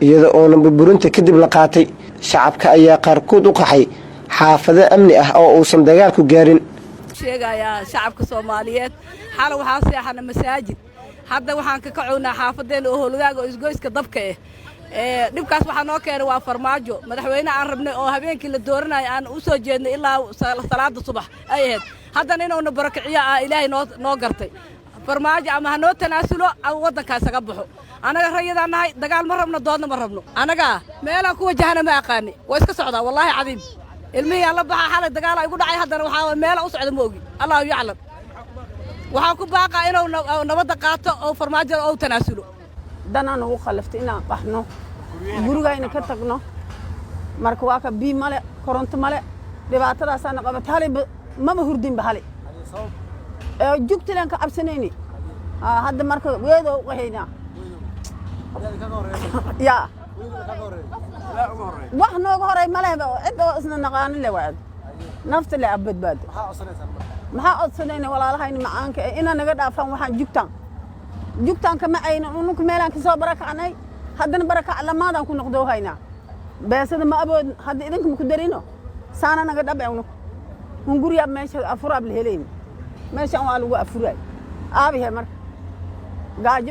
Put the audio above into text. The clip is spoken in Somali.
iyada oo burburinta kadib la qaatay shacabka ayaa qaarkood u qaxay xaafado amni ah oo uusan dagaalku gaarin sheegayaa shacabka Soomaaliyeed xal waxa seexana masaajid hadda waxaan ka kacoonaa xaafadeen oo howlgaaga isgoyska dabka dhibkaas waxa noo keenay waa farmaajo madaxweyne aan rabnay oo habeenkii la dooranay aan u soo jeednay ilaa salaada subax ay ahayd haddana inuu barakiciyo ilaahay noo gartay farmaajo ama hanoo tanaasulo wadankaas aga baxo anaga rayidaan nahay dagaal ma rabno doodna ma rabno anaga meelaan ku wajahana ma aqaani waa iska socdaa wallahi cadiim ilmihi alla baxa xalay dagaal ay ugu dhacay haddana waxa meel u socdo ma ogi Allahu yaclam waxaan ku baaqaa inuu nabadda qaato oo farmaajo oo tanaasulo danaan ugu khalaftay inaan qaxno gurigayna ka tagno marka waa ka bii male koronto male dhibaatadaas aan qabatay hal maba hurdin bahali jugtilan ka absanayni hadda marka weedo waxayna ya wax nooga horay male cid oo isna naqaan le waad nafta la abadbaad maxaa odsanayna walaalahayna macaanka ina naga dhaafan waxaan jugtaan kama ayna unku meelaan ka soo barakacnay haddana barakac lamaadaan ku noqdo hayna beesada ma abood hadda idinka ku darino saana naga dhabcayno hunguriya meesha afuraab la heleyn meesha waa lagu afuray aabihe marka gaajo